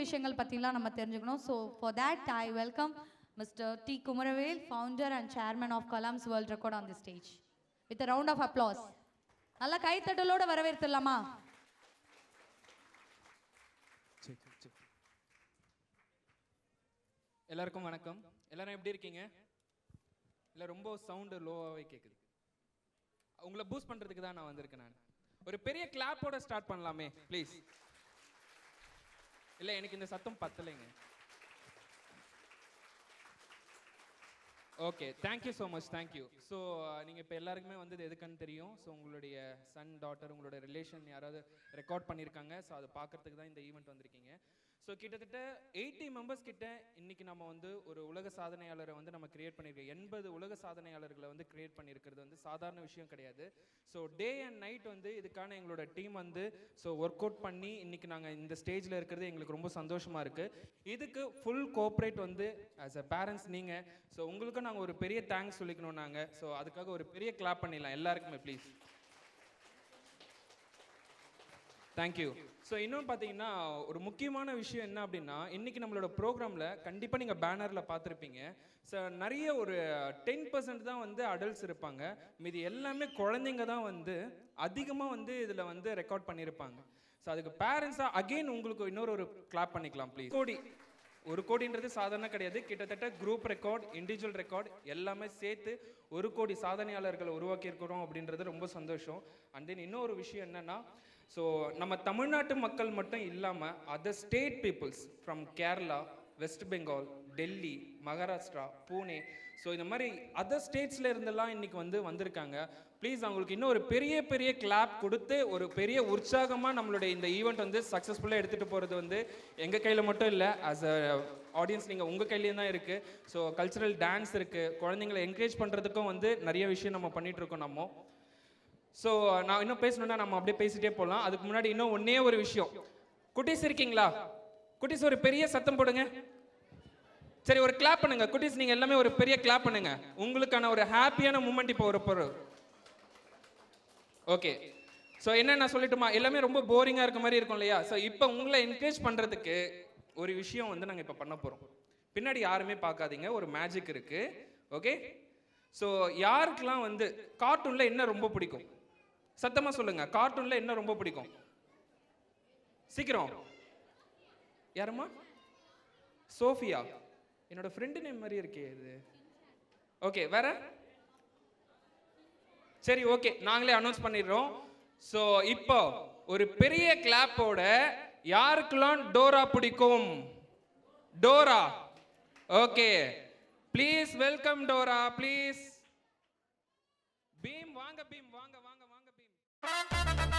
விஷயங்கள் பற்றிலாம் நம்ம தெரிஞ்சுக்கணும். So for that I welcome mister T Kumaravel, founder and chairman of Kalam's world record on the stage with a round of applause. நல்ல கைத்தட்டலோட வரவேற்கலாமா? எல்லாருக்கும் வணக்கம். எல்லாரும் எப்படி இருக்கீங்க? இல்லை ரொம்ப சவுண்டு லோவாகவே கேட்குது. உங்களை பூஸ்ட் பண்ணுறதுக்கு தான் நான் வந்திருக்கேன். நான் ஒரு பெரிய கிளாப்போட ஸ்டார்ட் பண்ணலாமே ப்ளீஸ். இல்லை எனக்கு இந்த சத்தம் பத்தலைங்க. Okay, thank you so much, thank you. So நீங்கள் இப்போ எல்லாருக்குமே வந்து எதுக்குன்னு தெரியும். ஸோ உங்களுடைய சன் டாட்டர் உங்களோட ரிலேஷன் யாராவது ரெக்கார்ட் பண்ணியிருக்காங்க. ஸோ அதை பார்க்கறதுக்கு தான் இந்த ஈவெண்ட் வந்திருக்கீங்க. ஸோ கிட்டத்தட்ட 80 மெம்பர்ஸ் கிட்ட இன்னைக்கு நம்ம வந்து ஒரு உலக சாதனையாளரை வந்து நம்ம கிரியேட் பண்ணியிருக்கோம். 80 உலக சாதனையாளர்களை வந்து கிரியேட் பண்ணியிருக்கிறது வந்து சாதாரண விஷயம் கிடையாது. ஸோ டே அண்ட் நைட் வந்து இதுக்கான எங்களோட டீம் வந்து ஸோ ஒர்க் அவுட் பண்ணி இன்னைக்கு நாங்கள் இந்த ஸ்டேஜில் இருக்கிறது எங்களுக்கு ரொம்ப சந்தோஷமாக இருக்குது. இதுக்கு ஃபுல் கோஆப்ரேட் வந்து ஆஸ் அ பேரண்ட்ஸ் நீங்கள். ஸோ உங்களுக்கும் நாங்கள் ஒரு பெரிய தேங்க்ஸ் சொல்லிக்கணும் நாங்கள். ஸோ அதுக்காக ஒரு பெரிய கிளாப் பண்ணிடலாம் எல்லாருக்குமே ப்ளீஸ். தேங்க்யூ. ஸோ இன்னும் பார்த்தீங்கன்னா ஒரு முக்கியமான விஷயம் என்ன அப்படின்னா, இன்றைக்கி நம்மளோட ப்ரோக்ராமில் கண்டிப்பாக நீங்கள் பேனரில் பார்த்துருப்பீங்க. ஸோ நிறைய ஒரு 10% தான் வந்து அடல்ட்ஸ் இருப்பாங்க. மீதி எல்லாமே குழந்தைங்க தான் வந்து அதிகமாக வந்து இதில் வந்து ரெக்கார்ட் பண்ணியிருப்பாங்க. ஸோ அதுக்கு பேரண்ட்ஸாக அகெயின் உங்களுக்கு இன்னொரு கிளாப் பண்ணிக்கலாம் ப்ளீஸ். ஒரு கோடின்றது சாதாரண கிடையாது. கிட்டத்தட்ட குரூப் ரெக்கார்ட், இண்டிவிஜுவல் ரெக்கார்ட் எல்லாமே சேர்த்து 1 கோடி சாதனையாளர்களை உருவாக்கியிருக்கிறோம் அப்படின்றது ரொம்ப சந்தோஷம். அண்ட் தென் இன்னொரு விஷயம் என்னென்னா, ஸோ நம்ம தமிழ்நாட்டு மக்கள் மட்டும் இல்லாமல் other state peoples from Kerala, west Bengal, Delhi, Maharashtra, Pune, so இந்த மாதிரி அதர் ஸ்டேட்ஸில் இருந்தெல்லாம் இன்றைக்கி வந்து வந்திருக்காங்க. ப்ளீஸ் அவங்களுக்கு இன்னும் ஒரு பெரிய கிளாப் கொடுத்து ஒரு பெரிய உற்சாகமாக நம்மளுடைய இந்த ஈவெண்ட் வந்து சக்ஸஸ்ஃபுல்லாக எடுத்துகிட்டு போகிறது வந்து எங்கள் கையில் மட்டும் இல்லை, ஆஸ் அ ஆடியன்ஸ் நீங்கள் உங்கள் கையிலேயும் தான் இருக்குது. ஸோ கல்ச்சுரல் டான்ஸ் இருக்குது, குழந்தைங்களை என்கரேஜ் பண்ணுறதுக்கும் வந்து நிறைய விஷயம் நம்ம பண்ணிகிட்ருக்கோம் நம்ம. ஸோ நான் இன்னும் பேசணுன்னா நம்ம அப்படியே பேசிகிட்டே போகலாம். அதுக்கு முன்னாடி இன்னும் ஒன்றே ஒரு விஷயம். குட்டீஸ் இருக்கீங்களா? குட்டீஸ் ஒரு பெரிய சத்தம் போடுங்க. சரி, ஒரு கிளாப் பண்ணுங்க குட்டீஸ். நீங்கள் எல்லாமே ஒரு பெரிய கிளாப் பண்ணுங்க. உங்களுக்கான ஒரு ஹாப்பியான மூமெண்ட் இப்போ ஒரு பொருள். ஓகே, ஸோ என்ன நான் சொல்லட்டுமா? எல்லாமே ரொம்ப போரிங்காக இருக்க மாதிரி இருக்கும் இல்லையா? ஸோ இப்போ உங்களை என்கரேஜ் பண்ணுறதுக்கு ஒரு விஷயம் வந்து நாங்கள் இப்போ பண்ண போகிறோம். பின்னாடி யாருமே பார்க்காதீங்க, ஒரு மேஜிக் இருக்குது. ஓகே, ஸோ யாருக்கெல்லாம் வந்து கார்ட்டூனில் என்ன ரொம்ப பிடிக்கும்? சத்தமாக சொல்லுங்க. கார்ட்டூனில் என்ன ரொம்ப பிடிக்கும்? சீக்கிரம். யாருமா? சோஃபியா. என்னோட ஃப்ரெண்டு நேம் மாதிரி இருக்கே இது. ஓகே, வேற? சரி, ஓகே, நாங்களே அனௌன்ஸ் பண்ணிடுறோம். ஸோ இப்போ ஒரு பெரிய கிளாப்போட யாருக்கெல்லாம் டோரா பிடிக்கும்? Dora. Okay, please welcome Dora please. Bheem வாங்க பீம் வாங்க வாங்க வாங்க பீம்.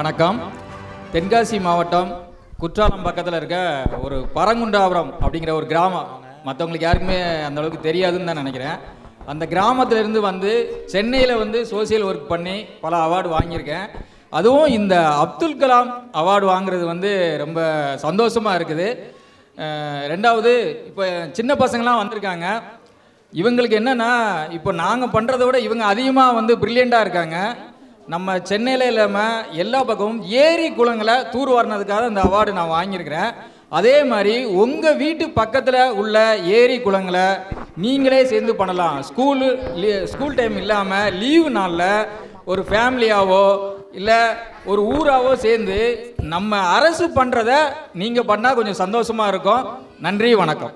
வணக்கம். தென்காசி மாவட்டம் குற்றாலம் பக்கத்தில் இருக்க ஒரு பரங்குண்டாபுரம் அப்படிங்கிற ஒரு கிராமம், மற்றவங்களுக்கு யாருக்குமே அந்த அளவுக்கு தெரியாதுன்னு தான் நினைக்கிறேன். அந்த கிராமத்திலேருந்து வந்து சென்னையில் வந்து சோசியல் ஒர்க் பண்ணி பல அவார்டு வாங்கியிருக்கேன். அதுவும் இந்த அப்துல் கலாம் அவார்டு வாங்குறது வந்து ரொம்ப சந்தோஷமாக இருக்குது. ரெண்டாவது, இப்போ சின்ன பசங்களாம் வந்திருக்காங்க. இவங்களுக்கு என்னென்னா, இப்போ நாங்கள் பண்ணுறத விட இவங்க அதிகமாக வந்து ப்ரில்லியண்ட்டாக இருக்காங்க. நம்ம சென்னையில் இல்லாமல் எல்லா பக்கமும் ஏரி குளங்களை தூர்வாரினதுக்காக இந்த அவார்டு நான் வாங்கியிருக்கிறேன். அதே மாதிரி உங்கள் வீட்டு பக்கத்தில் உள்ள ஏரி குளங்களை நீங்களே சேர்ந்து பண்ணலாம். ஸ்கூல் டைம் இல்லாமல் லீவு நாளில் ஒரு ஃபேமிலியாவோ இல்லை ஒரு ஊராவோ சேர்ந்து நம்ம அரசு பண்ணுறத நீங்கள் பண்ணால் கொஞ்சம் சந்தோஷமாக இருக்கும். நன்றி, வணக்கம்.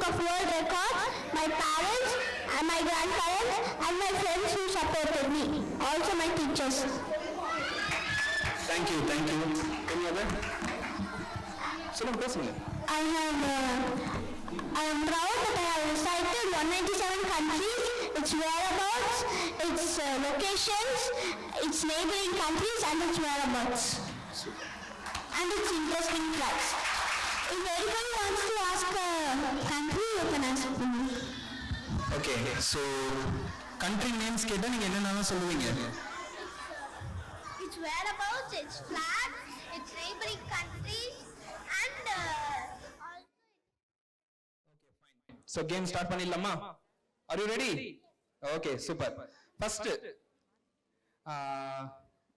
of world records, my parents and my grandparents and my friends who supported me. Also my teachers. Thank you. Any other? சொல்லுங்க பேசுங்க. I am proud that I have recited 197 countries, its whereabouts, its locations, its neighboring countries and its whereabouts. And its interesting facts. If anybody wants to ask a country, you can ask me. Okay, so country names கேட்டா நீங்க என்னென்னலாம் சொல்லுவீங்க? Its whereabouts, its flag, its neighboring countries, and So game start பண்ணிடலாமா? Are you ready? Okay, super. First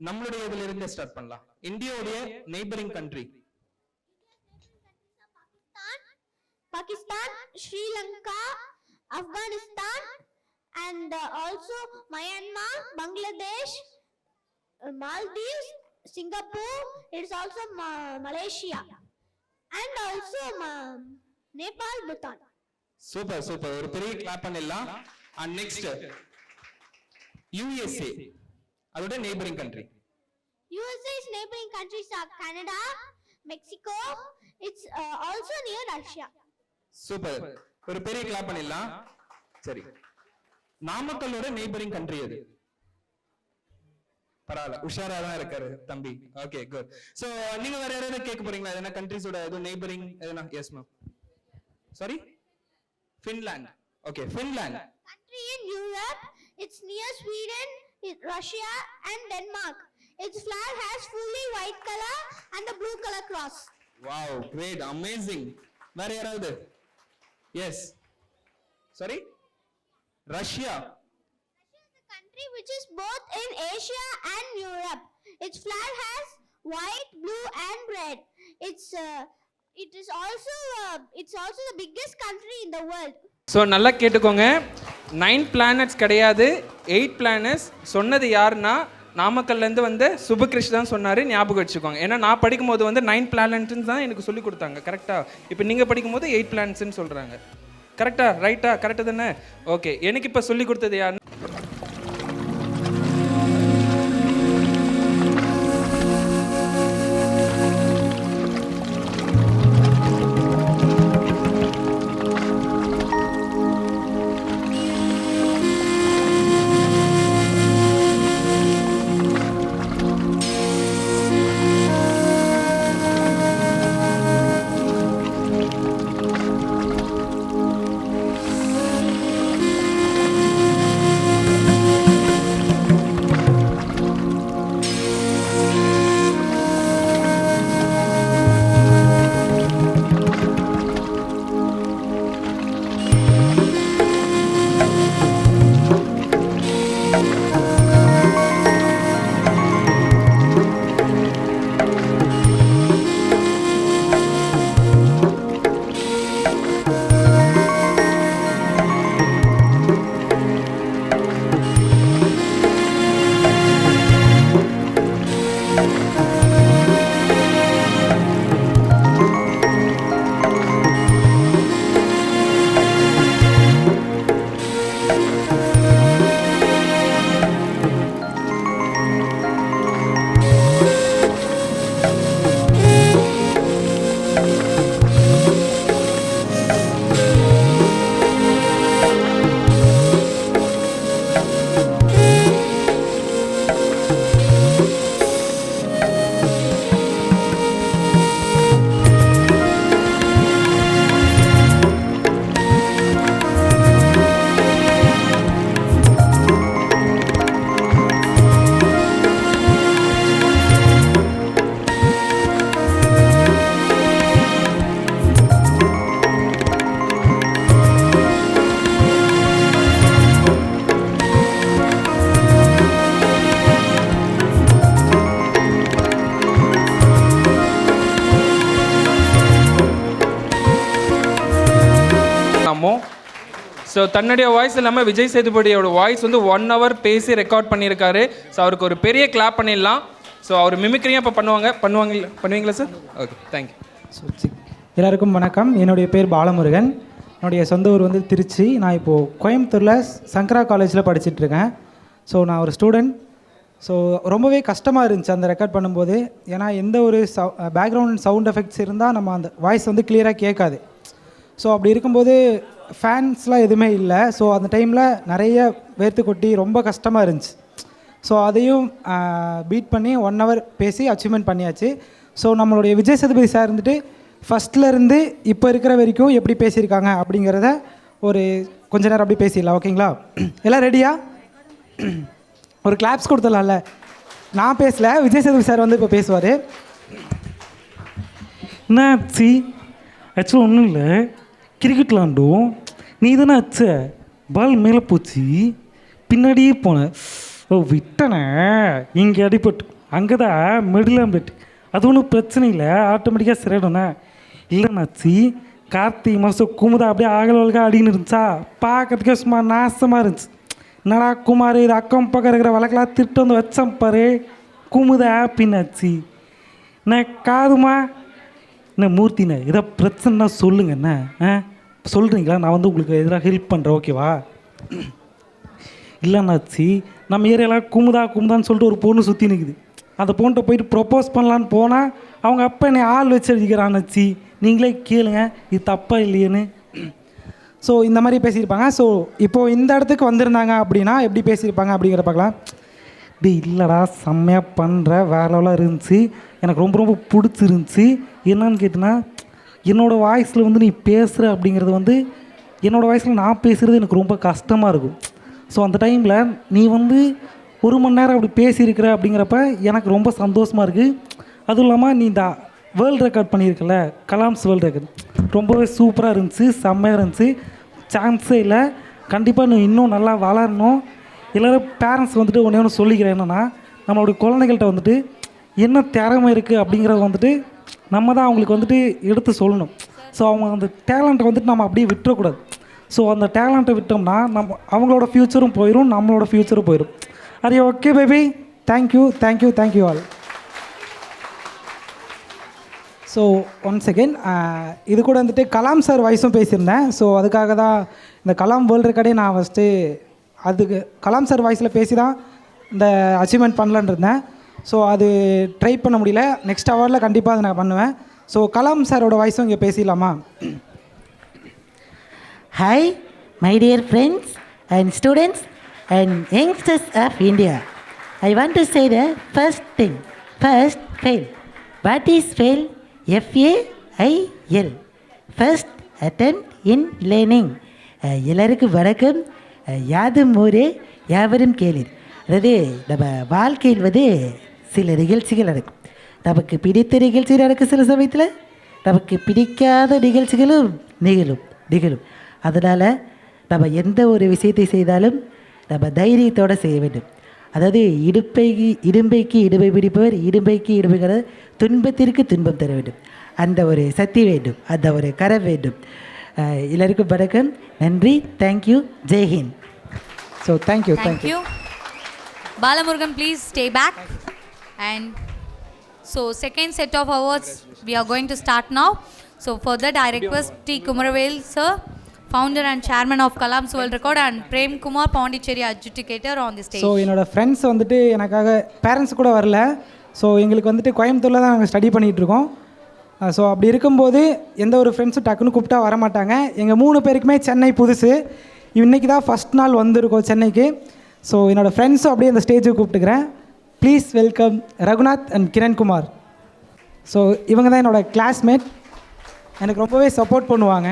நம்மளுடைய இதுல இருந்து start பண்ணலாம். இந்தியாவுடைய neighbouring country. Pakistan, Sri Lanka, Afghanistan, and also Myanmar, Bangladesh, Maldives, Singapore. It's also Malaysia, and also Nepal, Bhutan. Super ஒரு பெரிய clap பண்ணிடலாம். And next USA அதோட neighbouring country. USA's neighboring countries are Canada, Mexico. It's also near Russia. Super ஒரு பெரிய clap பண்ணிடலாம். சரி, நாமக்கல்லோட neighbouring country எது? பரவாயில்ல, உஷாரா தான் இருக்காரு தம்பி. Okay good. சோ நீங்க வேற யாராவது கேட்க போறீங்களா? எதனா கண்ட்ரிஸோட எது நெய்பரிங் எதனா? Yes ma'am. Sorry, Finland. Okay, Finland. Country in Europe. It's near Sweden, Russia, and Denmark. Its flag has fully white color and the blue color cross. Wow, great, amazing. வேற யாராவது? Yes. Sorry? Russia. Russia is a country which is both in Asia and Europe. Its flag has white, blue, and red. It's also the biggest country in the world. So நல்லா கேட்டுக்கோங்க, 9 planets கிடையாது, 8 planets. சொன்னது யாருன்னா நாமக்கல்லேருந்து வந்து சுபகிருஷ் தான் சொன்னார். ஞாபகம் வச்சுக்கோங்க. ஏன்னா நான் படிக்கும்போது வந்து 9 planets தான் எனக்கு சொல்லி கொடுத்தாங்க. கரெக்டாக? இப்போ நீங்கள் படிக்கும்போது 8 planetsன்னு சொல்கிறாங்க. கரெக்டா? ரைட்டா? கரெக்டாக தானே? ஓகே, எனக்கு இப்போ சொல்லி கொடுத்தது யாருன்னு ஸோ தன்னுடைய வாய்ஸ் இல்லாமல் விஜய் சேதுபதியோட வாய்ஸ் வந்து 1 hour பேசி ரெக்கார்ட் பண்ணியிருக்காரு. ஸோ அவருக்கு ஒரு பெரிய கிளாப் பண்ணிடலாம். ஸோ அவர் மிமிக்ரியும் இப்போ பண்ணுவீங்களா சார்? Okay, thank you. எல்லாருக்கும் வணக்கம். என்னுடைய பேர் பாலமுருகன். என்னுடைய சொந்த ஊர் வந்து திருச்சி. நான் இப்போது கோயம்புத்தூரில் சங்கரா காலேஜில் படிச்சிட்ருக்கேன். ஸோ நான் ஒரு ஸ்டூடெண்ட். ஸோ ரொம்பவே கஷ்டமாக இருந்துச்சு அந்த ரெக்கார்ட் பண்ணும்போது. ஏன்னா எந்த ஒரு பேக்ரவுண்ட் சவுண்ட் எஃபெக்ட்ஸ் இருந்தால் நம்ம அந்த வாய்ஸ் வந்து கிளியராக கேட்காது. ஸோ அப்படி இருக்கும்போது ஃபேன்ஸ்லாம் எதுவுமே இல்லை. ஸோ அந்த டைமில் நிறைய வேர்த்து கொட்டி ரொம்ப கஷ்டமாக இருந்துச்சு. ஸோ அதையும் பீட் பண்ணி 1 hour பேசி அச்சீவ்மெண்ட் பண்ணியாச்சு. ஸோ நம்மளுடைய விஜய் சேதுபதி சார் இருந்துட்டு ஃபஸ்ட்லேருந்து இப்போ இருக்கிற வரைக்கும் எப்படி பேசியிருக்காங்க அப்படிங்கிறத ஒரு கொஞ்ச நேரம் அப்படி பேசிடலாம். ஓகேங்களா? எல்லாம் ரெடியா? ஒரு கிளாப்ஸ் கொடுத்துடலாம்ல. நான் பேசல, விஜய் சேதுபதி சார் வந்து இப்போ பேசுவார். என்ன ஆச்சு? ஆக்சுவலாக ஒன்றும் இல்லை, கிரிக்கெட் விளாண்டோம். நீ தானே அச்ச பால் மேலே போச்சு, பின்னாடியே போனேன். ஓ விட்டனே, இங்கே அடிபட்டு அங்கே தான் மிடில் பெட்டு. அது ஒன்றும் பிரச்சனை இல்லை, ஆட்டோமேட்டிக்காக சரியாயிடும்ண்ணே. இல்லைன்னாச்சு கார்த்திகை மாதம் குமுதா அப்படியே ஆகலவளுக்காக அடின்னு இருந்துச்சா, பார்க்கறதுக்கே சும்மா நாசமாக இருந்துச்சு. என்னடா குமார், இது அக்கம் பக்கம் இருக்கிற வழக்கெல்லாம் திட்டு வந்து வச்சேன் பாரு, குமுதா பின்னாச்சு. நான் காதுமா என்ன மூர்த்திண்ணே, ஏதோ பிரச்சனைனா சொல்லுங்கண்ணே. சொல்கிறீங்களா? நான் வந்து உங்களுக்கு எதிராக ஹெல்ப் பண்ணுறேன், ஓகேவா? இல்லைன்னாச்சு நம்ம ஏரியாவில் குமுதான்னு சொல்லிட்டு ஒரு பொண்ணு சுற்றி நிற்குது. அந்த பொண்ணுகிட்ட போயிட்டு ப்ரொப்போஸ் பண்ணலான்னு போனால் அவங்க அப்பா என்னை ஆள் வச்சு அடிக்கிறான்னுச்சு. நீங்களே கேளுங்க, இது தப்பாக இல்லையேன்னு. ஸோ இந்த மாதிரி பேசியிருப்பாங்க. ஸோ இப்போது இந்த இடத்துக்கு வந்திருந்தாங்க அப்படின்னா எப்படி பேசியிருப்பாங்க அப்படிங்கிற பார்க்கலாம். டே இல்லைடா, செம்மையாக பண்ணுற, வேற லெவலாக இருந்துச்சு, எனக்கு ரொம்ப ரொம்ப பிடிச்சிருந்துச்சி. என்னன்னு கேட்டினா, என்னோடய வாய்ஸில் வந்து நீ பேசுகிற அப்படிங்கிறது வந்து என்னோடய வாய்ஸில் நான் பேசுகிறது எனக்கு ரொம்ப கஷ்டமாக இருக்கும். ஸோ அந்த டைமில் நீ வந்து 1 மணி நேரம் அப்படி பேசியிருக்கிற அப்படிங்கிறப்ப எனக்கு ரொம்ப சந்தோஷமாக இருக்குது. அதுவும் இல்லாமல் நீ இந்த வேர்ல்டு ரெக்கார்ட் பண்ணியிருக்கல, கலாம்ஸ் வேர்ல்டு ரெக்கார்ட், ரொம்பவே சூப்பராக இருந்துச்சு, செம்மையாக இருந்துச்சு. சான்ஸே இல்லை. கண்டிப்பாக நீ இன்னும் நல்லா வளரணும். எல்லோரும் பேரண்ட்ஸ் வந்துட்டு ஒன்று சொல்லிக்கிறேன், என்னென்னா நம்மளுடைய குழந்தைகள்கிட்ட வந்துட்டு என்ன திறமை இருக்குது அப்படிங்கிறத வந்துட்டு நம்ம தான் அவங்களுக்கு வந்துட்டு எடுத்து சொல்லணும். ஸோ அவங்க அந்த டேலண்ட்டை வந்துட்டு நம்ம அப்படியே விட்டுறக்கூடாது. ஸோ அந்த டேலண்ட்டை விட்டோம்னா நம்ம அவங்களோட ஃப்யூச்சரும் போயிடும், நம்மளோட ஃப்யூச்சரும் போயிடும். அது okay baby? Thank you all. So once again இது கூட வந்துட்டு கலாம் சார் வாய்ஸும் பேசியிருந்தேன். ஸோ அதுக்காக தான் இந்த கலாம் வேர்ல்டு ரெக்கார்டே நான் ஃபஸ்ட்டு அதுக்கு கலாம் சார் வாய்ஸில் பேசி தான் இந்த அச்சீவ்மெண்ட் பண்ணலான்னு இருந்தேன். ஸோ அது ட்ரை பண்ண முடியல. நெக்ஸ்ட் ஹவரில் கண்டிப்பாக அதை நான் பண்ணுவேன். ஸோ கலாம் சாரோட வாய்ஸும் இங்கே பேசிடலாமா? Hi, my dear friends and students and youngsters of India. I want to say the first thing. First, fail. What is fail? FAIL. First attempt in learning. எல்லாருக்கும் வணக்கம். யாதும் ஊரே யாவரும் கேளீர். அதாவது நம்ம வாழ்க்கையில் வந்து சில நிகழ்ச்சிகள் நடக்கும். நமக்கு பிடித்த நிகழ்ச்சி நடக்கும், சில சமயத்தில் நமக்கு பிடிக்காத நிகழ்ச்சிகளும் நிகழும். அதனால் நம்ம எந்த ஒரு விஷயத்தை செய்தாலும் நம்ம தைரியத்தோடு செய்ய வேண்டும். அதாவது இடும்பைக்கு இடும்பை பிடிப்பவர் இடும்பைக்கு இடும்பைக்கிற துன்பத்திற்கு துன்பம் தர வேண்டும். அந்த ஒரு சக்தி வேண்டும், அந்த ஒரு கரம் வேண்டும். எல்லாருக்கும் வணக்கம், நன்றி, தேங்க்யூ, ஜெய்ஹிந்த். So thank you. Balamurugan, please stay back. And so second set of awards we are going to start now. So for that I request T. Kumaravel sir, founder and chairman of Kalam's World Record, and Prem Kumar, Pondicherry adjudicator on the stage. So என்னோடய friends வந்துட்டு எனக்காக parents கூட வரல. So எங்களுக்கு வந்துட்டு கோயம்புத்தூரில் தான் நாங்கள் ஸ்டடி பண்ணிகிட்ருக்கோம். ஸோ அப்படி இருக்கும்போது எந்த ஒரு ஃப்ரெண்ட்ஸும் டக்குன்னு கூப்பிட்டா வரமாட்டாங்க. எங்கள் 3 பேருக்குமே சென்னை புதுசு. இன்றைக்கி தான் ஃபஸ்ட் நாள் வந்திருக்கோம் சென்னைக்கு. ஸோ என்னோடய ஃப்ரெண்ட்ஸும் அப்படியே அந்த ஸ்டேஜுக்கு கூப்பிட்டுக்கிறேன். Please welcome Raghunath and Kirankumar. So இவங்க தான் என்னோடய கிளாஸ்மேட், எனக்கு ரொம்பவே சப்போர்ட் பண்ணுவாங்க.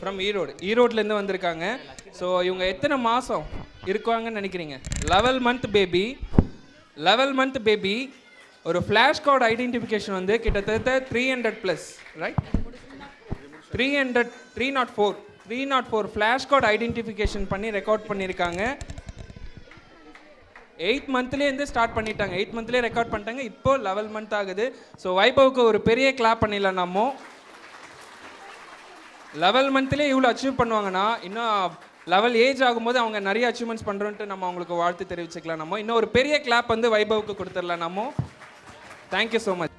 ஃப்ரம் ஈரோட்லேருந்து வந்திருக்காங்க. ஸோ இவங்க எத்தனை மாதம் இருக்குவாங்கன்னு நினைக்கிறீங்க? 11 மந்த் பேபி. ஒரு ஃப்ளாஷ் கார்டு ஐடென்டிஃபிகேஷன் வந்து கிட்டத்தட்ட 300+ ரைட், 304 ஃப்ளாஷ் கார்டு ஐடென்டிஃபிகேஷன் பண்ணி ரெக்கார்ட் பண்ணியிருக்காங்க. 8 மந்த்லேருந்து ஸ்டார்ட் பண்ணிட்டாங்க, 8 மந்த்லேயே ரெக்கார்ட் பண்ணிட்டாங்க. இப்போ 11 மந்த் ஆகுது. ஸோ வைபவுக்கு ஒரு பெரிய கிளாப் பண்ணிடலாம். நம்ம 11 மந்த்லேயே இவ்வளோ அச்சீவ் பண்ணுவாங்கன்னா இன்னும் 11 ஏஜ் ஆகும்போது அவங்க நிறைய அச்சீவ்மெண்ட்ஸ் பண்ணுறோன்ட்டு நம்ம அவங்களுக்கு வாழ்த்து தெரிவிச்சுக்கலாம். நம்ம இன்னும் ஒரு பெரிய கிளாப் வந்து வைபவுக்கு கொடுத்துடலாம். நம்ம தேங்க்யூ ஸோ மச்.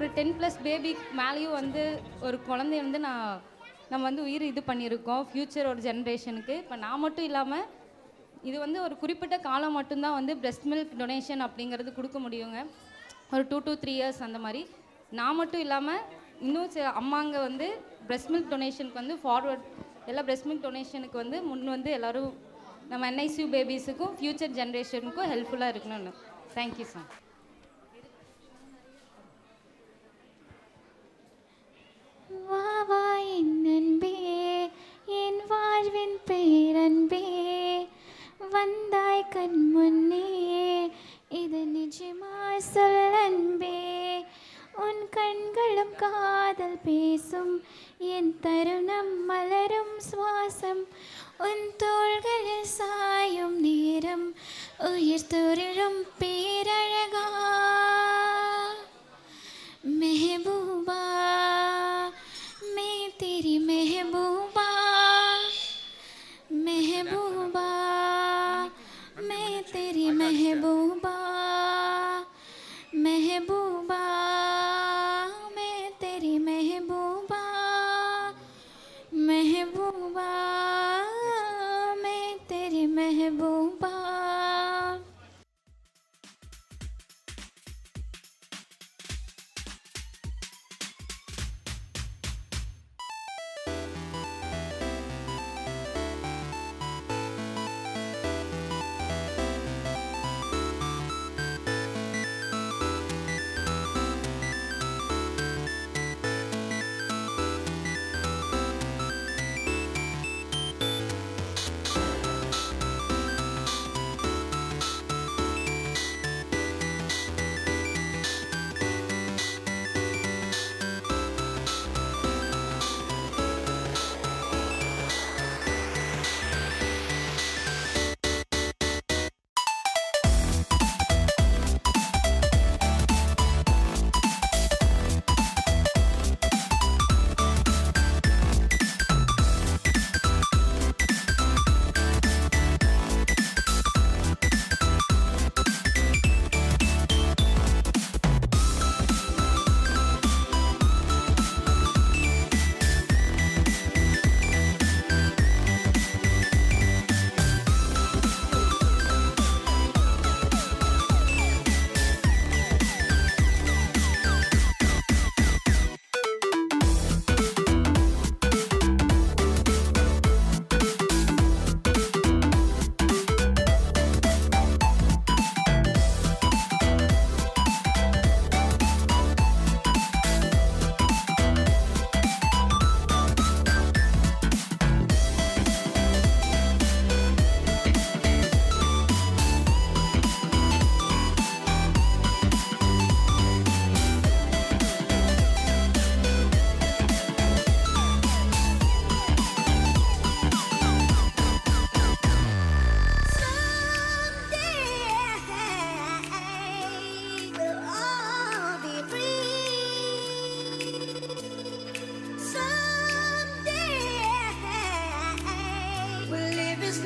ஒரு 10+ பேபி மேலேயும் வந்து ஒரு குழந்தைய வந்து நம்ம வந்து உயிர் இது பண்ணியிருக்கோம் ஃப்யூச்சர் ஒரு ஜென்ரேஷனுக்கு. இப்போ நான் மட்டும் இல்லாமல் இது வந்து ஒரு குறிப்பிட்ட காலம் மட்டும்தான் வந்து பிரெஸ்ட் மில்க் டொனேஷன் அப்படிங்கிறது கொடுக்க முடியுங்க. ஒரு 2 to 3 years அந்த மாதிரி. நான் மட்டும் இல்லாமல் இன்னும் அம்மாங்க வந்து பிரெஸ்ட் மில்க் டொனேஷனுக்கு வந்து ஃபார்வர்ட் எல்லா பிரெஸ்ட் மில்க் டொனேஷனுக்கு வந்து முன் வந்து எல்லோரும் நம்ம NICU பேபிஸுக்கும் ஃப்யூச்சர் ஜென்ரேஷனுக்கும் ஹெல்ப்ஃபுல்லாக இருக்கணும்னு. Thank you sir. வாவா என் அன்பே, என் வாழ்வின் பேரன்பே, வந்தாய் கண் முன்னே, இது நிஜமா சொல் அன்பே. உன் கண்களும் காதல் பேசும், என் தருணம் மலரும் சுவாசம், உன் தோள்களில் சாயும் நேரம் உயிர் துருளும் பேரழகா. மெஹபூபா मैं तेरी महबूबा, महबूबा मैं तेरी महबूबा, महबूबा मैं तेरी महबूबा, महबूबा मैं तेरी महबूबा.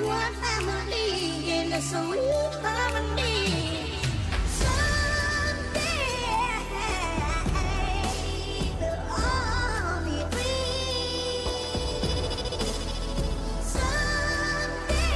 One family in a sweet harmony. Someday we'll all be free. Someday.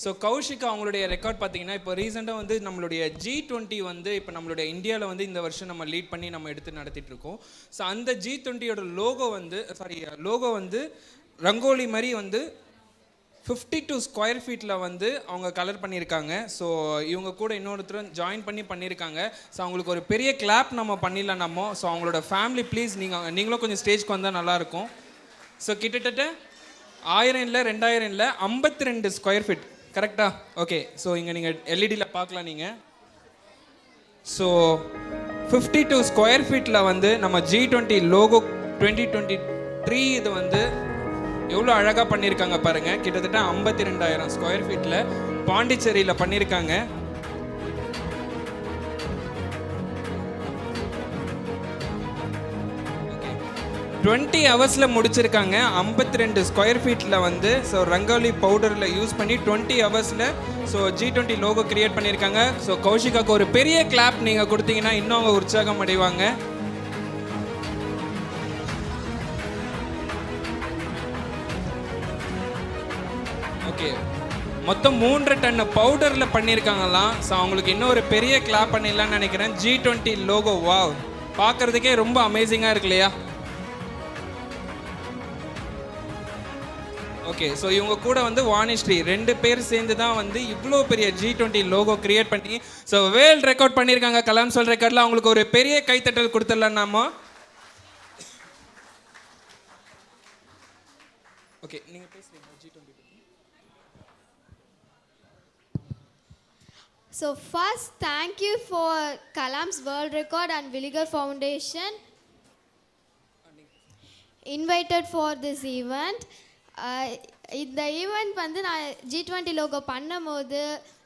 So Kaushika அவங்களுடைய ரெக்கார்ட் பார்த்தீங்கன்னா இப்போ ரீசெண்டாக வந்து நம்மளுடைய G20 வந்து இப்போ நம்மளுடைய இந்தியாவில் வந்து இந்த வருஷம் நம்ம லீட் பண்ணி நம்ம எடுத்து நடத்திட்டு இருக்கோம். ஸோ அந்த G20யோட லோகோ வந்து ரங்கோலி மாதிரி வந்து 52 ஸ்கொயர் ஃபீட்டில் வந்து அவங்க கலர் பண்ணியிருக்காங்க. ஸோ இவங்க கூட இன்னொருத்தரும் ஜாயின் பண்ணியிருக்காங்க. ஸோ அவங்களுக்கு ஒரு பெரிய கிளாப் நம்ம பண்ணிடலாம் நம்ம. ஸோ அவங்களோட ஃபேமிலி ப்ளீஸ் நீங்களும் கொஞ்சம் ஸ்டேஜ்க்கு வந்தால் நல்லாயிருக்கும். ஸோ கிட்டத்தட்ட 1000 இல்லை 2000 இல்லை 52 ஸ்கொயர் ஃபீட் கரெக்டா? ஓகே. ஸோ இங்கே நீங்கள் எல்இடியில் பார்க்கலாம் நீங்கள். ஸோ 52 ஸ்கொயர் ஃபீட்டில் வந்து நம்ம G20 லோகோ 2023 இது வந்து எவ்வளோ அழகாக பண்ணியிருக்காங்க பாருங்கள். கிட்டத்தட்ட 52,000 ஸ்கொயர் ஃபீட்டில் பாண்டிச்சேரியில் பண்ணியிருக்காங்க. ஓகே, 20 ஹவர்ஸில் முடிச்சிருக்காங்க. 52 ஸ்கொயர் ஃபீட்டில் வந்து ஸோ ரங்கோலி பவுடரில் யூஸ் பண்ணி 20 ஹவர்ஸில் ஸோ G20 லோகோ கிரியேட் பண்ணியிருக்காங்க. ஸோ கௌஷிகாவுக்கு ஒரு பெரிய கிளாப் நீங்கள் கொடுத்தீங்கன்னா இன்னும் அவங்க உற்சாகம் அடைவாங்க. ஓகே, மொத்தம் 3 டன் பவுடரில் பண்ணியிருக்காங்களாம். ஸோ அவங்களுக்கு இன்னும் ஒரு பெரிய கிளாப் பண்ணிடலான்னு நினைக்கிறேன். G20 லோகோ வாவ், பார்க்குறதுக்கே ரொம்ப அமேசிங்காக இருக்கு இல்லையா? ஓகே, ஸோ இவங்க கூட வந்து வாணிஸ்ரீ 2 பேர் சேர்ந்து தான் வந்து இவ்வளோ பெரிய G20 லோகோ கிரியேட் பண்ணி ஸோ வேர்ல்ட் ரெக்கார்ட் பண்ணியிருக்காங்க. கலாம்ஸ் வேர்ல்ட் ரெக்கார்டில் அவங்களுக்கு ஒரு பெரிய கைத்தட்டல் கொடுத்துடலாம் நாம. ஓகே, நீங்கள் பேசுகிறீங்க G20. So first, thank you for Kalam's World Record and Villiger Foundation invited for this event. இந்த ஈவெண்ட் வந்து நான் G20 லோகோ பண்ணும்போது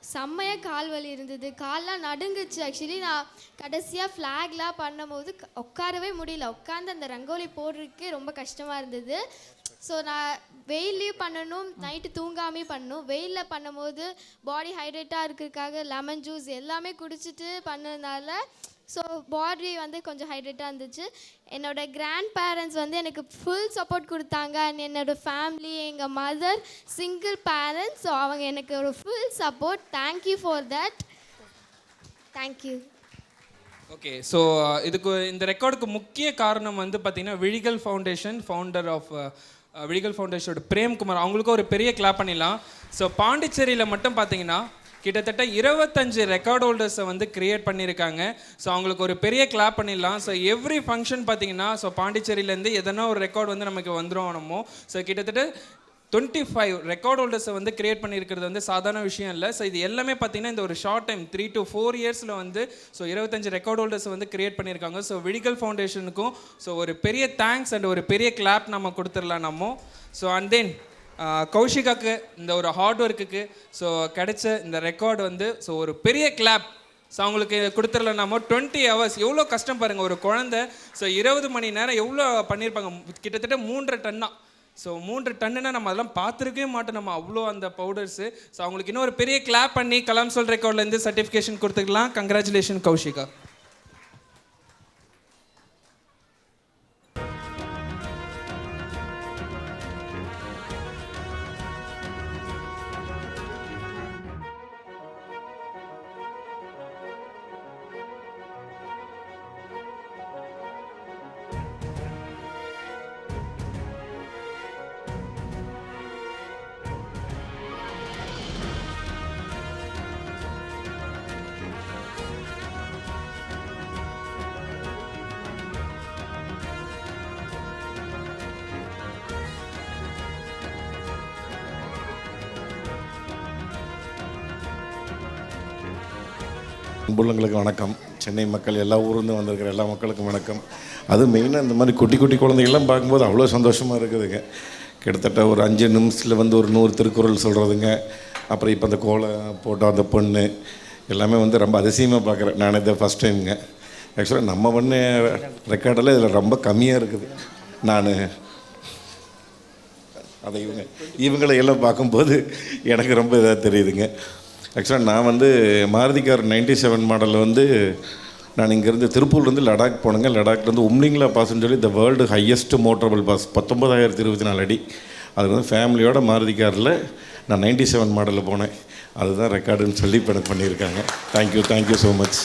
செம்மையாக கால் வலி இருந்தது, கால்லாம் நடுங்குச்சு. ஆக்சுவலி நான் கடைசியாக ஃப்ளாக்லாம் பண்ணும்போது உட்காரவே முடியல, உட்காந்து அந்த ரங்கோலி போடுறதுக்கு ரொம்ப கஷ்டமாக இருந்தது. ஸோ நான் வெயிலையும் பண்ணணும், நைட்டு தூங்காமே பண்ணணும். வெயிலில் பண்ணும்போது பாடி ஹைட்ரேட்டாக இருக்கிறதுக்காக லெமன் ஜூஸ் எல்லாமே குடிச்சிட்டு பண்ணதுனால ஸோ பாடி வந்து கொஞ்சம் ஹைட்ரேட்டாக இருந்துச்சு. என்னோடய கிராண்ட் பேரண்ட்ஸ் வந்து எனக்கு ஃபுல் சப்போர்ட் கொடுத்தாங்க. அண்ட் என்னோடய ஃபேமிலி, எங்கள் மதர் சிங்கிள் பேரண்ட்ஸ், ஸோ அவங்க எனக்கு ஒரு full support. Thank you for that. Thank you. Okay, so இதுக்கு இந்த ரெக்கார்டுக்கு முக்கிய காரணம் வந்து பார்த்தீங்கன்னா விழிகள் ஃபவுண்டேஷன் ஃபவுண்டர் ஆஃப் விழிகள் ஃபவுண்டேஷனோட பிரேம்குமார், அவங்களுக்கும் ஒரு பெரிய கிளாப் பண்ணிடலாம். ஸோ பாண்டிச்சேரியில் மட்டும் பார்த்தீங்கன்னா கிட்டத்தட்ட 25 ரெக்கார்ட் ஹோல்டர்ஸை வந்து கிரியேட் பண்ணியிருக்காங்க. ஸோ அவங்களுக்கு ஒரு பெரிய கிளாப் பண்ணிடலாம். ஸோ எவ்ரி ஃபங்க்ஷன் பார்த்தீங்கன்னா ஸோ பாண்டிச்சேரியிலேருந்து எதனா ஒரு ரெக்கார்ட் வந்து நமக்கு வந்துடும் நம்ம. ஸோ கிட்டத்தட்ட 25 ரெக்கார்ட் ஹோல்டர்ஸை வந்து கிரியேட் பண்ணியிருக்கிறது வந்து சாதாரண விஷயம் இல்லை. ஸோ இது எல்லாமே பார்த்தீங்கன்னா இந்த ஒரு ஷார்ட் டைம் 3 to 4 இயர்ஸில் வந்து ஸோ 25 ரெக்கார்ட் ஹோல்டர்ஸை வந்து கிரியேட் பண்ணியிருக்காங்க. ஸோ விழிகள் ஃபவுண்டேஷனுக்கும் ஸோ ஒரு பெரிய தேங்க்ஸ் அண்ட் ஒரு பெரிய கிளாப் நம்ம கொடுத்துடலாம் நம்ம. ஸோ அண்ட் தென் கௌஷிகாக்கு இந்த ஒரு ஹார்ட் ஒர்க்குக்கு ஸோ கிடைச்ச இந்த ரெக்கார்டு வந்து ஸோ ஒரு பெரிய கிளாப் ஸோ அவங்களுக்கு கொடுத்துடலாம் நம்ம. 20 ஹவர்ஸ் எவ்வளோ கஷ்டம் பாருங்கள். ஒரு குழந்தை ஸோ 20 மணி நேரம் எவ்வளோ பண்ணியிருப்பாங்க, கிட்டத்தட்ட 3 டன்னா. ஸோ 3 டன்னுனா நம்ம அதெல்லாம் பார்த்துருக்கவே மாட்டோம் நம்ம, அவ்வளோ அந்த பவுடர்ஸு. ஸோ அவங்களுக்கு இன்னும் ஒரு பெரிய கிளாப் பண்ணி கலாம்ஸ் வேர்ல்ட் ரெக்கார்ட்லேருந்து சர்டிஃபிகேஷன் கொடுத்துக்கலாம். கங்க்ராச்சுலேஷன் கௌஷிகா. அன்புள்ளங்களுக்கு வணக்கம். சென்னை மக்கள், எல்லா ஊர்லேருந்து வந்திருக்கிற எல்லா மக்களுக்கும் வணக்கம். அது மெயினாக இந்த மாதிரி குட்டி குட்டி குழந்தைகள்லாம் பார்க்கும்போது அவ்வளோ சந்தோஷமாக இருக்குதுங்க. கிட்டத்தட்ட ஒரு 5 நிமிஷத்தில் வந்து ஒரு 100 திருக்குறள் சொல்கிறதுங்க. அப்புறம் இப்போ அந்த கோலம் போட்டோ அந்த பொண்ணு எல்லாமே வந்து ரொம்ப அதிசயமாக பார்க்குறேன். நான் இதை ஃபஸ்ட் டைமுங்க. ஆக்சுவலாக நம்ம பண்ண ரெக்கார்டெல்லாம் இதில் ரொம்ப கம்மியாக இருக்குது. நான் அதை இவங்களை எல்லாம் பார்க்கும்போது எனக்கு ரொம்ப இதாக தெரியுதுங்க. ஆக்சுவலாக நான் வந்து மாருதி கார் 97 மாடலில் வந்து நான் இங்கேருந்து திருப்பூர்லேருந்து லடாக் போனேங்க. லடாக்லேருந்து உம்லிங்லா பாஸ்ன்னு சொல்லி இந்த வேர்ல்டு ஹையஸ்ட் மோட்டரபிள் பாஸ் 19,024 அடி. அது வந்து ஃபேமிலியோட மாருதி காரில் நான் 97 மாடலில் போனேன், அதுதான் ரெக்கார்டுன்னு சொல்லி இப்போ எனக்கு பண்ணியிருக்காங்க. Thank you so much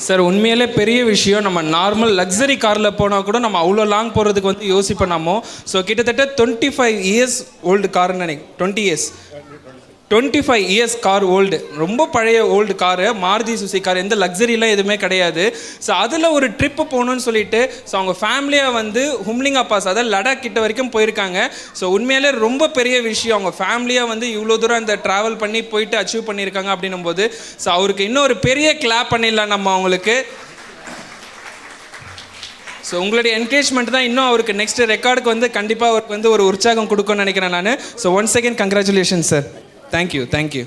sir. உண்மையிலே பெரிய விஷயம். நம்ம நார்மல் லக்ஸரி காரில் போனால் கூட நம்ம அவ்வளோ லாங் போகிறதுக்கு வந்து யோசிப்போம் நம்ம. ஸோ கிட்டத்தட்ட 25 இயர்ஸ் ஓல்டு காருன்னு நினைக்கிறேன். 25 இயர்ஸ் கார் ஓல்டு, ரொம்ப பழைய old car, Maruti Suzuki car, எந்த லக்ஸரிலாம் எதுவுமே கிடையாது. ஸோ அதில் ஒரு ட்ரிப்பு போகணுன்னு சொல்லிட்டு ஸோ அவங்க ஃபேமிலியாக வந்து ஹும்லிங்கா பாஸ், அதாவது லடாக் கிட்ட வரைக்கும் போயிருக்காங்க. ஸோ உண்மையிலே ரொம்ப பெரிய விஷயம். அவங்க ஃபேமிலியாக வந்து இவ்வளோ தூரம் அந்த ட்ராவல் பண்ணி போயிட்டு அச்சீவ் பண்ணியிருக்காங்க அப்படின்னும் போது ஸோ அவருக்கு இன்னும் ஒரு பெரிய கிளாப் பண்ணிடலாம் நம்ம அவங்களுக்கு. ஸோ உங்களுடைய என்கரேஜ்மெண்ட் தான் இன்னும் அவருக்கு நெக்ஸ்ட் ரெக்கார்டுக்கு வந்து கண்டிப்பாக அவருக்கு வந்து ஒரு உற்சாகம் கொடுக்கும்னு நினைக்கிறேன் நான். So once again congratulation sir. Thank you.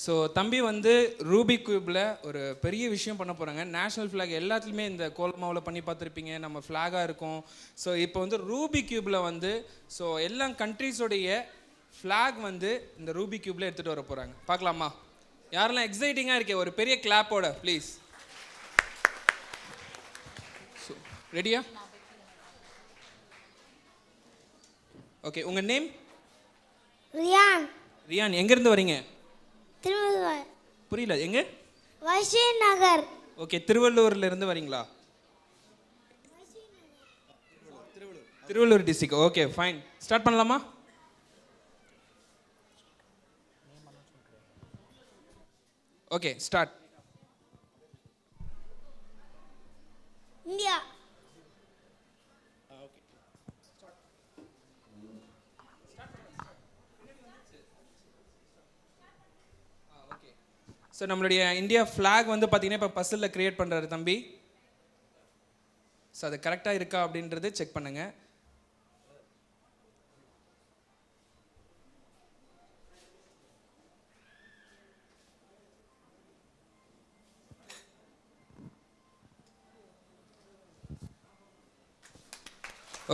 So தம்பி வந்து ரூபி கியூப்பில் ஒரு பெரிய விஷயம் பண்ண போகிறாங்க. நேஷ்னல் ஃப்ளாக் எல்லாத்துலேயுமே இந்த கோலமாவில் பண்ணி பார்த்துருப்பீங்க, நம்ம ஃப்ளாகாக இருக்கும். ஸோ இப்போ வந்து ரூபி கியூப்பில் வந்து ஸோ எல்லா கண்ட்ரீஸோடைய ஃப்ளாக் வந்து இந்த ரூபி கியூப்பில் எடுத்துகிட்டு வர போகிறாங்க. பார்க்கலாமா? யாரெல்லாம் எக்ஸைட்டிங்காக இருக்கே ஒரு பெரிய கிளாப்போட ப்ளீஸ். ஸோ ரெடியா? ஓகே, உங்கள் நேம்? ரியான். ரியான், எங்கேருந்து வரீங்க? திருவள்ளூர். புரியல, எங்க? வைஷி நகர். ஓகே, திருவள்ளூர்ல இருந்து வரீங்களா? Tiruvallur district. Okay fine, start பண்ணலாமா? Okay start. இந்தியா. ஸோ நம்மளுடைய இந்தியா ஃப்ளாக் வந்து பார்த்தீங்கன்னா இப்போ பஸ்ஸில் க்ரியேட் பண்ணுறாரு தம்பி. ஸோ அது கரெக்டாக இருக்கா அப்படின்றது செக் பண்ணுங்கள்.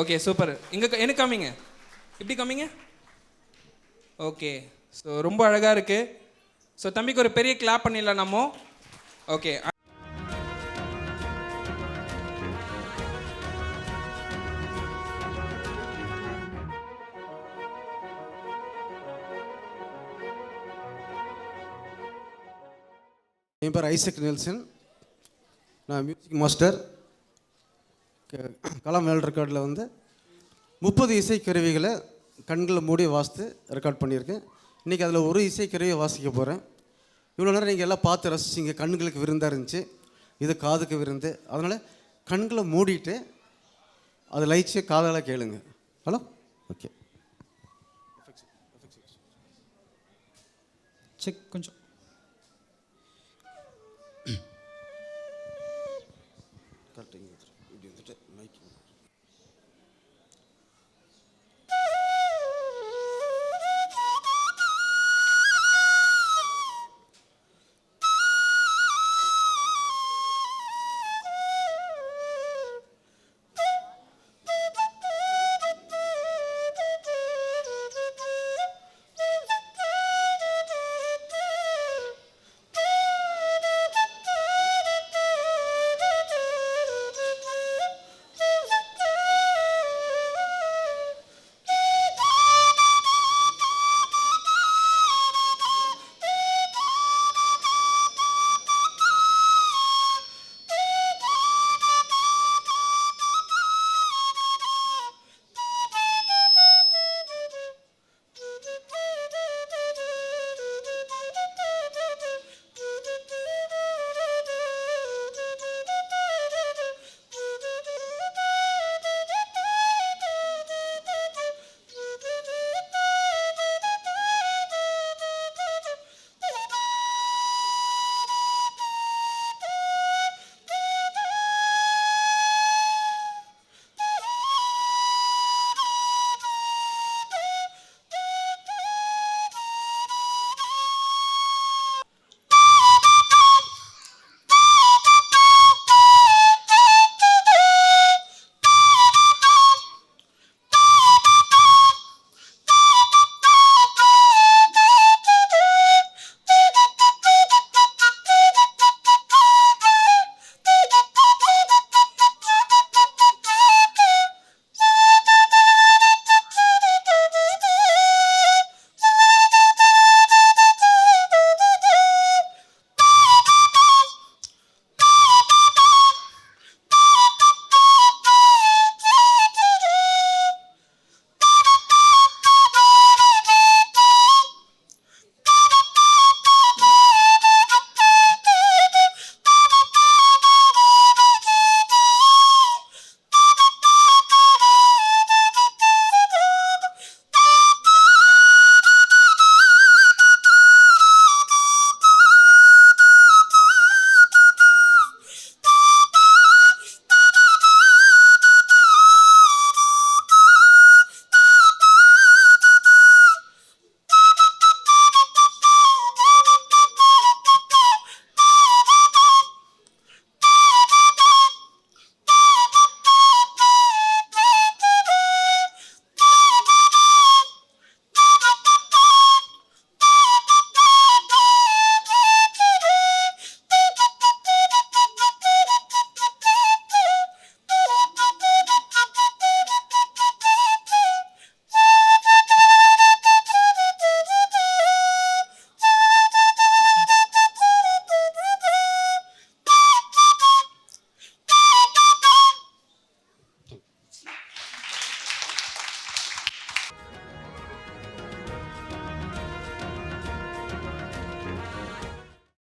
Okay super. இங்கே என்ன காமிங்க, இப்படி காமிங்க. ஓகே, ஸோ ரொம்ப அழகாக இருக்குது. ஸோ தம்பிக்கு ஒரு பெரிய கிளாப் பண்ணிடலாம் நம்ம. ஓகே. என் பேர் ஐசக் நெல்சன். நான் மியூசிக் மாஸ்டர். கலாம் வேர்ல்ட் ரெக்கார்டில் வந்து 30 இசைக்கருவிகளை கண்களை மூடி வாசித்து ரெக்கார்ட் பண்ணியிருக்கேன். இன்றைக்கி அதில் ஒரு இசைக்கருவியை வாசிக்க போகிறேன். இவ்வளோ நேரம் நீங்கள் எல்லாம் பார்த்து ரசிச்சிங்க. கண்களுக்கு விருந்தாக இருந்துச்சு, இது காதுக்கு விருந்து. அதனால் கண்களை மூடிட்டு அதை லைச்சு காதால் கேளுங்க. Hello, okay. செக் கொஞ்சம். இப்படி வந்துட்டு mic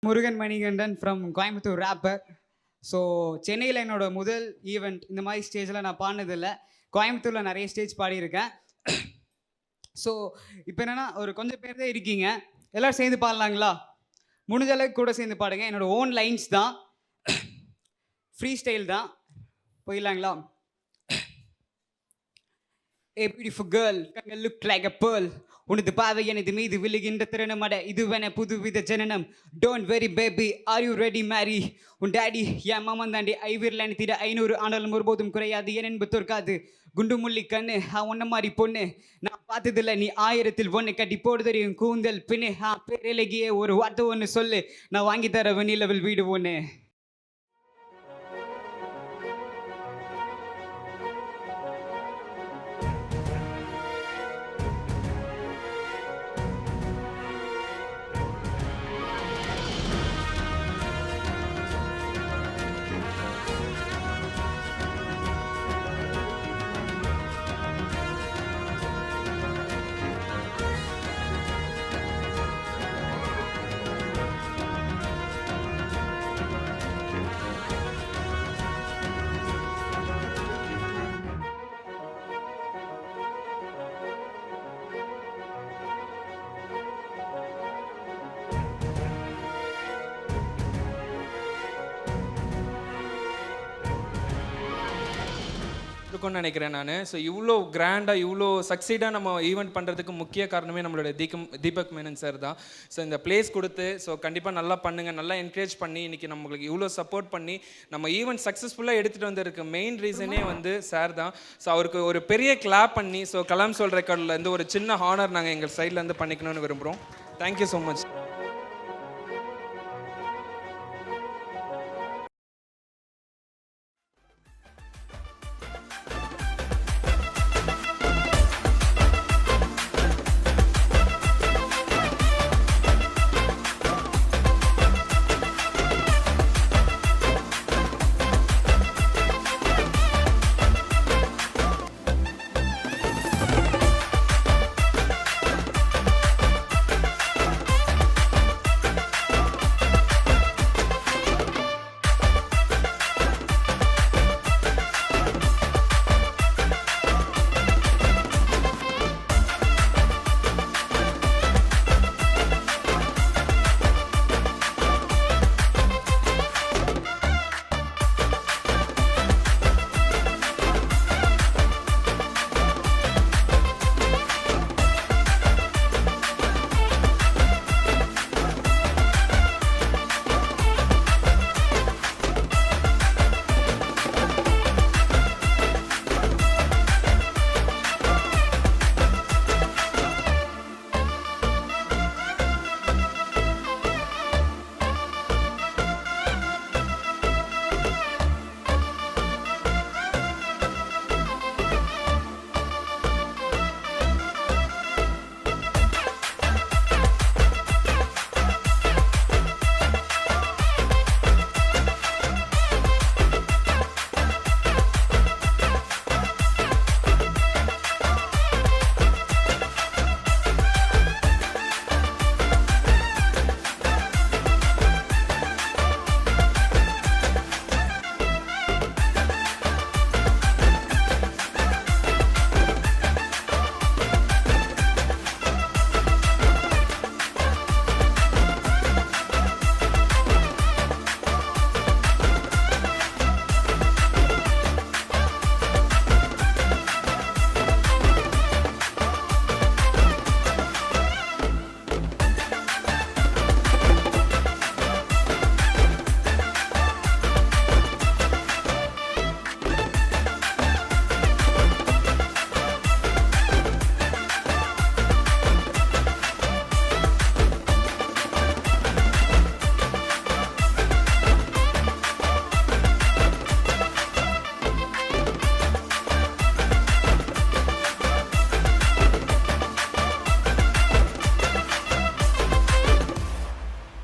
Murugan Manikandan from Coimbatore rapper. So சென்னையில் என்னோட முதல் ஈவெண்ட் இந்த மாதிரி ஸ்டேஜில் நான் பாடினதில்லை. கோயம்புத்தூரில் நிறைய ஸ்டேஜ் பாடியிருக்கேன். ஸோ இப்போ என்னென்னா ஒரு கொஞ்சம் பேர் தான் இருக்கீங்க. எல்லோரும் சேர்ந்து பாடலாங்களா? முடிஞ்ச அளவுக்கு கூட சேர்ந்து பாடுங்க. என்னோட ஓன் லைன்ஸ் தான், ஃப்ரீ ஸ்டைல் தான். போயிடலாங்களா? A beautiful girl, can look like a pearl. உனது பாவை எனது மீது விழுகின்ற திறனமட இதுவென புதுவித ஜனனம். Don't worry baby, are you ready marry? உன் டாடி என் மாமன் தாண்டி ஐவீரில் அனுத்திட 500 ஆனாலும் ஒருபோதும் குறையாது என் என்பது தோற்காது. குண்டு முள்ளி கண்ணு ஒன்ன மாதிரி பொண்ணு நான் பார்த்ததில்ல, நீ 1000ல் 1 கட்டி போடு தெரியும் கூந்தல் பின்னு. பேரழகியே ஒரு வார்த்தை ஒன்று சொல்லு, நான் வாங்கி தர வெண்ணிலவில் வீடு ஒன்று. பிடிச்சிருக்கும்னு நினைக்கிறேன் நான். ஸோ இவ்வளோ கிராண்டாக இவ்வளோ சக்சீடாக நம்ம ஈவெண்ட் பண்ணுறதுக்கு முக்கிய காரணமே நம்மளோட தீபக் மேனன் சார் தான். ஸோ இந்த பிளேஸ் கொடுத்து ஸோ கண்டிப்பாக நல்லா பண்ணுங்கள், நல்லா என்கரேஜ் பண்ணி இன்றைக்கி நம்மளுக்கு இவ்வளோ சப்போர்ட் பண்ணி நம்ம ஈவெண்ட் சக்ஸஸ்ஃபுல்லாக எடுத்துகிட்டு வந்திருக்க மெயின் ரீசனே வந்து சார் தான். ஸோ அவருக்கு ஒரு பெரிய கிளாப் பண்ணி ஸோ கலாம் வேர்ல்ட் ரெக்கார்ட்லேருந்து ஒரு சின்ன ஹானர் நாங்கள் எங்கள் சைட்லேருந்து பண்ணிக்கணும்னு விரும்புகிறோம். Thank you so much.